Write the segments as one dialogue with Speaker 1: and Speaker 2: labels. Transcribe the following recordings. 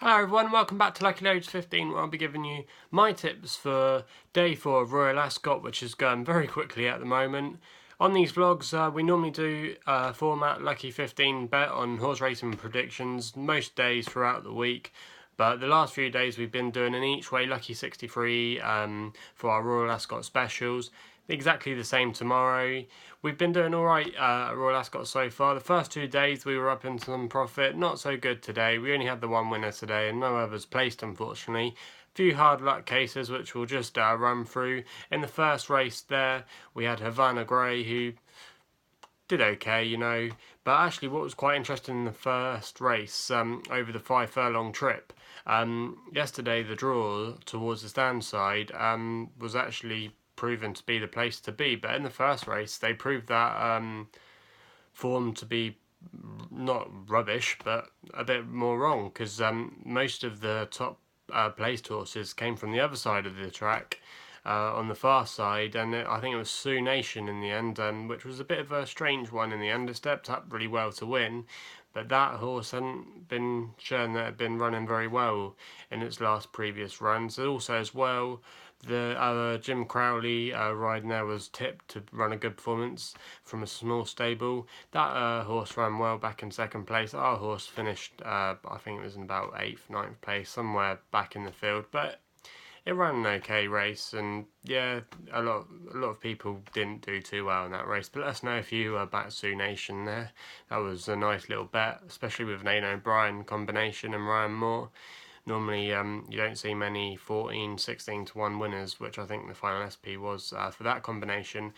Speaker 1: Hi everyone, welcome back to Lucky Loads 15, where I'll be giving you my tips for day 4 of Royal Ascot, which is going very quickly at the moment. On these vlogs, we normally do a format Lucky 15 bet on horse racing predictions most days throughout the week. But the last few days we've been doing an each way Lucky 63 for our Royal Ascot specials. Exactly the same tomorrow. We've been doing alright at Royal Ascot so far. The first 2 days we were up in some profit, not so good today. We only had the one winner today and no others placed, unfortunately. A few hard luck cases which we'll just run through. In the first race there we had Havana Grey, who did okay, but actually what was quite interesting in the first race over the 5 furlong trip, yesterday the draw towards the stand side was actually proven to be the place to be, but in the first race they proved that form to be not rubbish but a bit more wrong, because most of the top placed horses came from the other side of the track, on the far side, and I think it was Sioux Nation in the end, which was a bit of a strange one in the end. It stepped up really well to win, but that horse hadn't been shown that it had been running very well in its last previous runs. Also as well, the Jim Crowley riding there was tipped to run a good performance from a small stable. That horse ran well back in second place. Our horse finished, I think it was in about 8th, 9th place, somewhere back in the field, but it ran an okay race, and yeah, a lot of people didn't do too well in that race. But let us know if you backed Sioux Nation there. That was a nice little bet, especially with an Aidan O'Brien combination and Ryan Moore. Normally, you don't see many 14, 16 to 1 winners, which I think the final SP was for that combination.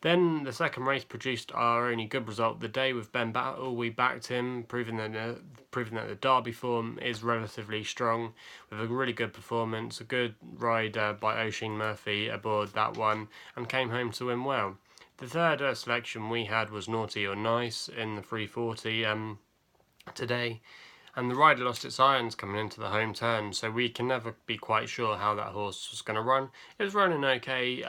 Speaker 1: Then the second race produced our only good result of the day with Ben Battle. We backed him, proving that the Derby form is relatively strong, with a really good performance, a good ride by Oisin Murphy aboard that one, and came home to win well. The third selection we had was Naughty or Nice in the 340 today, and the rider lost its irons coming into the home turn, so we can never be quite sure how that horse was going to run. It was running okay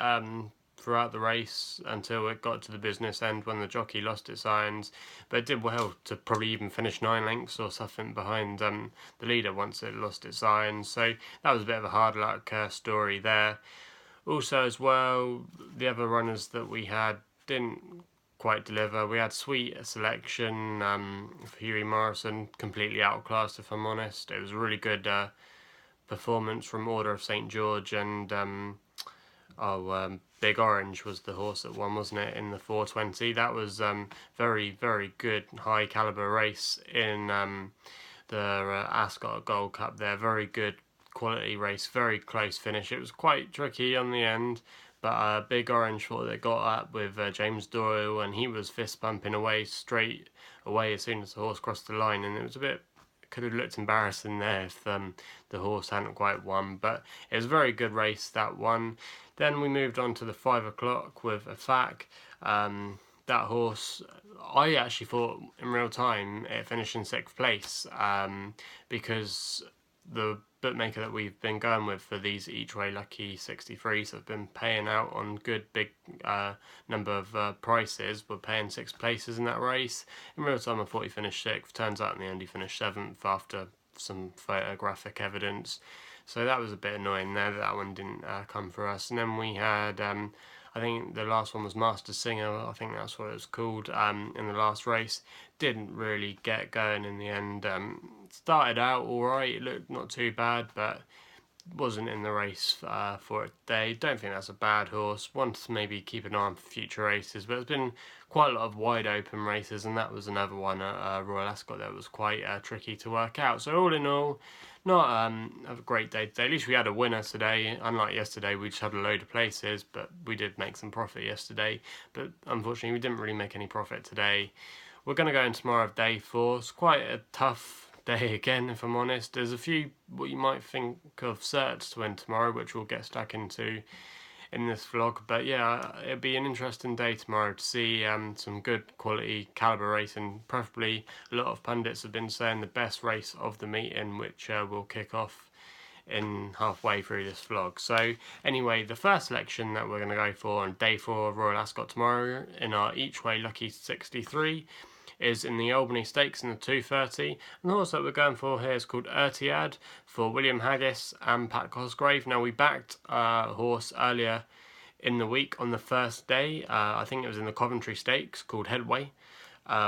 Speaker 1: throughout the race until it got to the business end when the jockey lost its irons, but it did well to probably even finish 9 lengths or something behind the leader once it lost its irons, so that was a bit of a hard luck story there. Also as well, the other runners that we had didn't quite deliver. We had Sweet Selection for Hughie Morrison, completely outclassed if I'm honest. It was a really good performance from Order of St George, and Big Orange was the horse that won, wasn't it, in the 420. That was very, very good high caliber race in the Ascot Gold Cup there. Very good quality race, very close finish. It was quite tricky on the end, but Big Orange thought they got up with James Doyle, and he was fist pumping away straight away as soon as the horse crossed the line, and it was a bit, could have looked embarrassing there if the horse hadn't quite won, but it was a very good race, that one. Then we moved on to the 5 o'clock with a FAC. That horse, I actually thought in real time it finished in 6th place, because the bookmaker that we've been going with for these each way Lucky 63s have been paying out on good big number of prices. We're paying 6 places in that race. In real time I thought he finished 6th, turns out in the end he finished 7th after some photographic evidence, so that was a bit annoying there that one didn't come for us. And then we had I think the last one was Master Singer, I think that's what it was called, in the last race. Didn't really get going in the end. Started out alright, it looked not too bad, but wasn't in the race for it today. Don't think that's a bad horse. Want to maybe keep an eye on for future races, but there's been quite a lot of wide open races, and that was another one at Royal Ascot that was quite tricky to work out. So all in all, not a great day today. At least we had a winner today. Unlike yesterday, we just had a load of places, but we did make some profit yesterday. But unfortunately, we didn't really make any profit today. We're going to go in tomorrow of day 4. It's quite a tough day again, if I'm honest. There's a few what you might think of certs to win tomorrow, which we'll get stuck into in this vlog, but yeah, it'll be an interesting day tomorrow to see some good quality caliber racing. Preferably, a lot of pundits have been saying the best race of the meeting, which will kick off in halfway through this vlog. So anyway, the first selection that we're going to go for on day 4 of Royal Ascot tomorrow in our each way Lucky 63 is in the Albany Stakes in the 230. And the horse that we're going for here is called Ertyaad for William Haggis and Pat Cosgrave. Now, we backed a horse earlier in the week on the first day. I think it was in the Coventry Stakes called Headway,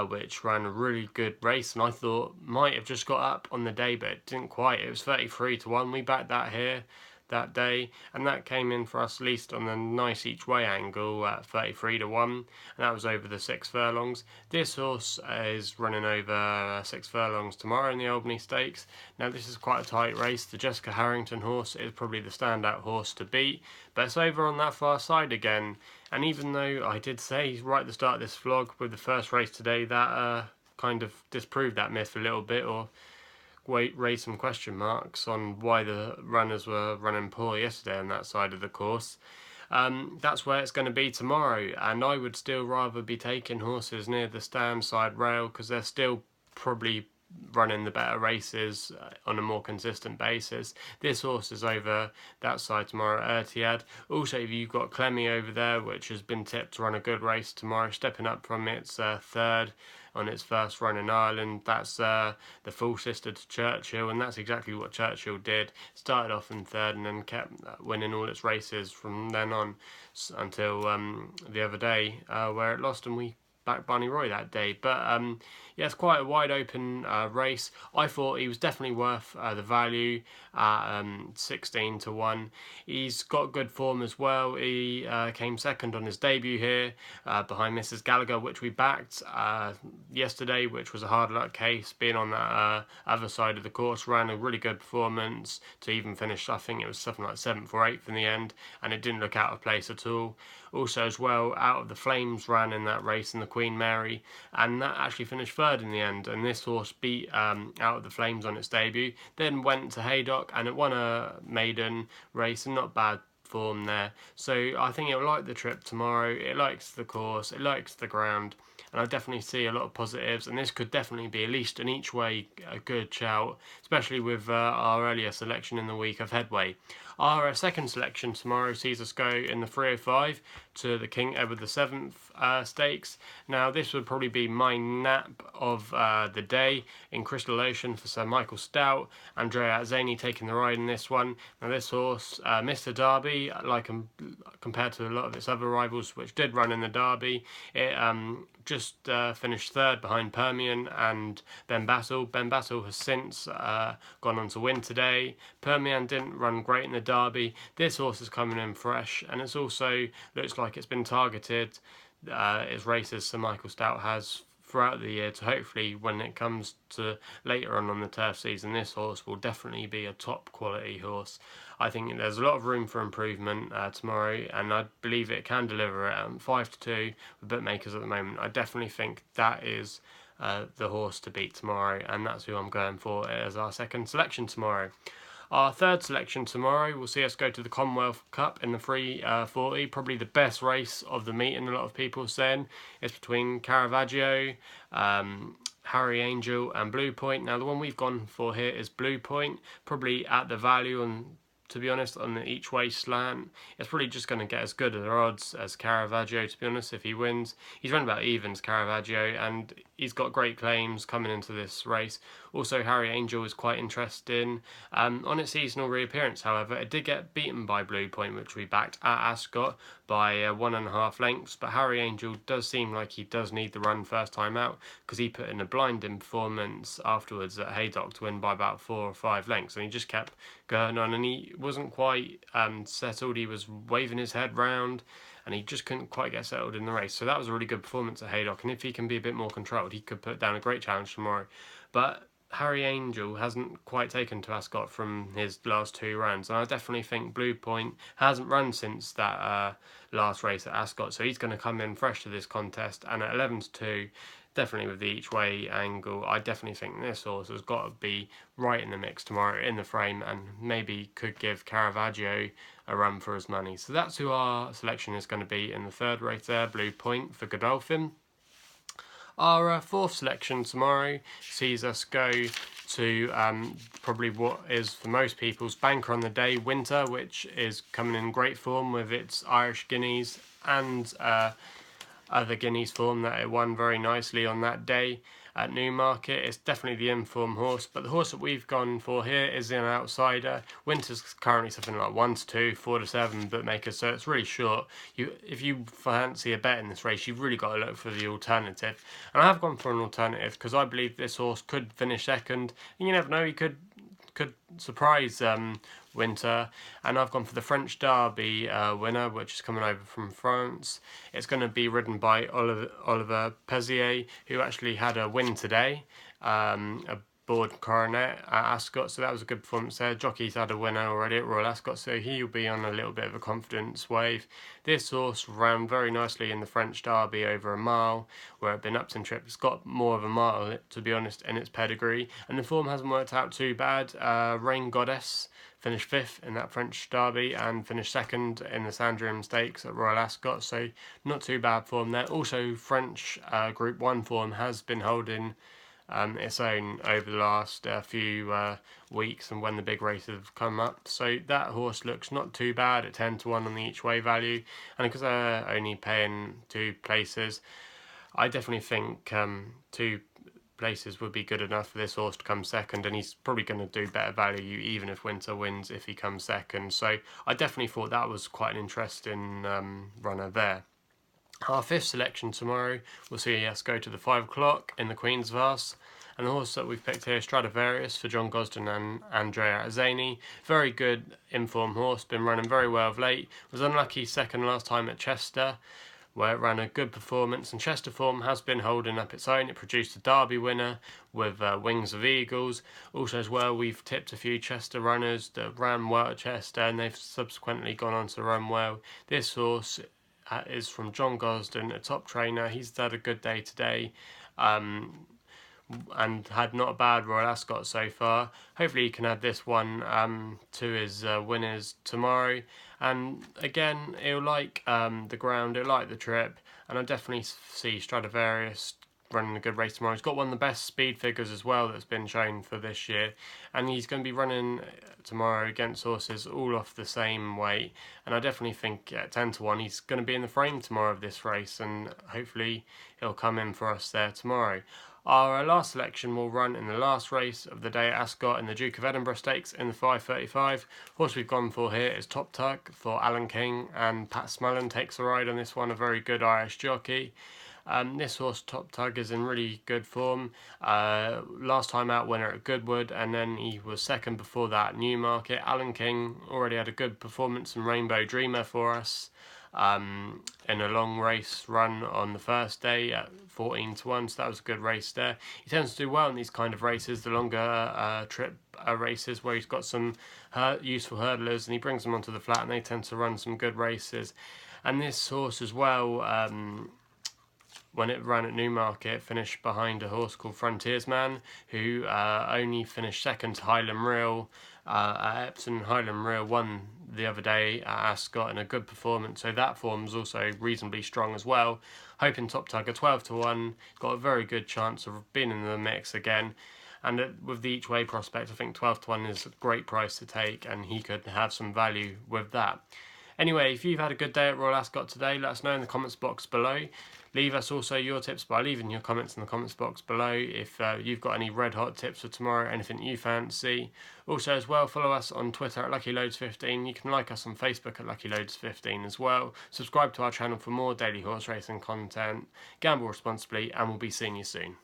Speaker 1: which ran a really good race, and I thought might have just got up on the day, but it didn't quite. It was 33 to 1. We backed that here that day, and that came in for us least on the nice each way angle at 33 to 1, and that was over the 6 furlongs. This horse is running over 6 furlongs tomorrow in the Albany Stakes. Now, this is quite a tight race. The Jessica Harrington horse is probably the standout horse to beat, but it's over on that far side again. And even though I did say right at the start of this vlog with the first race today that kind of disproved that myth a little bit, or raise some question marks on why the runners were running poor yesterday on that side of the course. That's where it's going to be tomorrow, and I would still rather be taking horses near the stand side rail because they're still probably running the better races on a more consistent basis. This horse is over that side tomorrow at Ertyaad. Also, you've got Clemmy over there, which has been tipped to run a good race tomorrow, stepping up from its third on its first run in Ireland. That's the full sister to Churchill, and that's exactly what Churchill did. Started off in third and then kept winning all its races from then on until the other day where it lost, and we backed Barney Roy that day. But yeah, it's quite a wide open race. I thought he was definitely worth the value at 16 to 1. He's got good form as well. He came second on his debut here behind Mrs. Gallagher, which we backed yesterday, which was a hard luck case. Being on that other side of the course, ran a really good performance to even finish, I think it was something like 7th or 8th in the end, and it didn't look out of place at all. Also as well, Out of the Flames ran in that race in the Queen Mary, and that actually finished third in the end, and this horse beat Out of the Flames on its debut, then went to Haydock and it won a maiden race, and not bad form there. So I think it'll like the trip tomorrow. It likes the course, it likes the ground, and I definitely see a lot of positives, and this could definitely be at least an each way a good shout, especially with our earlier selection in the week of Headway. Our second selection tomorrow sees us go in the 305 to the King Edward VII Stakes. Now, this would probably be my nap of the day in Crystal Ocean for Sir Michael Stout. Andrea Azzani taking the ride in this one. Now, this horse missed the Derby, compared to a lot of its other rivals, which did run in the Derby. It just finished third behind Permian and Ben Battle. Ben Battle has since gone on to win today. Permian didn't run great in the Derby. This horse is coming in fresh, and it's also looks like it's been targeted its races Sir Michael Stout has throughout the year to hopefully, when it comes to later on the turf season, this horse will definitely be a top quality horse. I think there's a lot of room for improvement tomorrow, and I believe it can deliver it 5 to 2 with bookmakers at the moment. I definitely think that is the horse to beat tomorrow, and that's who I'm going for as our second selection tomorrow. Our third selection tomorrow will see us go to the Commonwealth Cup in the 340, probably the best race of the meeting, a lot of people are saying. It's between Caravaggio, Harry Angel and Blue Point. Now, the one we've gone for here is Blue Point, probably at the value, and to be honest, on the each way slant, it's probably just going to get as good at odds as Caravaggio, to be honest, if he wins. He's run about evens, Caravaggio, and he's got great claims coming into this race. Also, Harry Angel is quite interesting. On its seasonal reappearance, however, it did get beaten by Blue Point, which we backed at Ascot by 1.5 lengths, but Harry Angel does seem like he does need the run first time out, because he put in a blinding performance afterwards at Haydock to win by about 4 or 5 lengths, and he just kept going on, and he wasn't quite settled. He was waving his head round, and he just couldn't quite get settled in the race. So that was a really good performance at Haydock, and if he can be a bit more controlled, he could put down a great challenge tomorrow. But Harry Angel hasn't quite taken to Ascot from his last 2 runs, and I definitely think Blue Point hasn't run since that last race at Ascot, so he's going to come in fresh to this contest, and at 11 to 2, definitely with the each way angle, I definitely think this horse has got to be right in the mix tomorrow in the frame, and maybe could give Caravaggio a run for his money. So that's who our selection is going to be in the third race there, Blue Point for Godolphin. Our fourth selection tomorrow sees us go to probably what is for most people's banker on the day, Winter, which is coming in great form with its Irish Guineas and other Guineas form that it won very nicely on that day at Newmarket. It's definitely the informed horse, but the horse that we've gone for here is an outsider. Winter's currently something like 1 to 2, 4 to 7 bookmakers, so it's really short. If you fancy a bet in this race, you've really got to look for the alternative. And I have gone for an alternative because I believe this horse could finish second. And you never know, he could surprise Winter, and I've gone for the French Derby winner, which is coming over from France. It's going to be ridden by Oliver Pezier, who actually had a win today, aboard Coronet at Ascot, so that was a good performance there. Jockey's had a winner already at Royal Ascot, so he'll be on a little bit of a confidence wave. This horse ran very nicely in the French Derby over a mile, where it'd been Upton trip. It's got more of a mile, to be honest, in its pedigree, and the form hasn't worked out too bad. Rain Goddess finished 5th in that French Derby and finished 2nd in the Sandringham Stakes at Royal Ascot, so not too bad form there. Also, French Group 1 form has been holding its own over the last few weeks and when the big races have come up, so that horse looks not too bad at 10 to 1 on the each way value, and because they're only paying 2 places, I definitely think 2 places would be good enough for this horse to come second, and he's probably going to do better value even if Winter wins if he comes second, so I definitely thought that was quite an interesting runner there. Our 5th selection tomorrow, we'll see us go to the 5 o'clock in the Queen's Vase, and the horse that we've picked here, Stradivarius, for John Gosden and Andrea Azzani. Very good informed horse, been running very well of late, was unlucky second last time at Chester, where it ran a good performance, and Chester form has been holding up its own. It produced a Derby winner with Wings of Eagles. Also as well, we've tipped a few Chester runners that ran well at Chester, and they've subsequently gone on to run well. This horse is from John Gosden, a top trainer. He's had a good day today, and had not a bad Royal Ascot so far. Hopefully he can add this one to his winners tomorrow. And again, he'll like the ground, he'll like the trip, and I definitely see Stradivarius running a good race tomorrow. He's got one of the best speed figures as well that's been shown for this year, and he's going to be running tomorrow against horses all off the same weight, and I definitely think at 10 to 1 he's going to be in the frame tomorrow of this race, and hopefully he'll come in for us there tomorrow. Our last selection will run in the last race of the day at Ascot in the Duke of Edinburgh Stakes in the 5:35. Horse we've gone for here is Top Tug for Alan King, and Pat Smullen takes a ride on this one, a very good Irish jockey. This horse, Top Tug, is in really good form. Last time out winner at Goodwood, and then he was second before that at Newmarket. Alan King already had a good performance in Rainbow Dreamer for us in a long race run on the first day at 14 to 1, so that was a good race there. He tends to do well in these kind of races, the longer trip races where he's got some useful hurdlers, and he brings them onto the flat and they tend to run some good races. And this horse as well, when it ran at Newmarket, finished behind a horse called Frontiersman, who only finished second to Highland Reel at Epsom. Highland Reel won the other day at Ascot in a good performance, so that form's also reasonably strong as well. Hoping Top Tug at 12 to 1, got a very good chance of being in the mix again. And with the each way prospect, I think 12 to 1 is a great price to take, and he could have some value with that. Anyway, if you've had a good day at Royal Ascot today, let us know in the comments box below. Leave us also your tips by leaving your comments in the comments box below if you've got any red hot tips for tomorrow, anything you fancy. Also as well, follow us on Twitter at LuckyLoads15. You can like us on Facebook at LuckyLoads15 as well. Subscribe to our channel for more daily horse racing content. Gamble responsibly, and we'll be seeing you soon.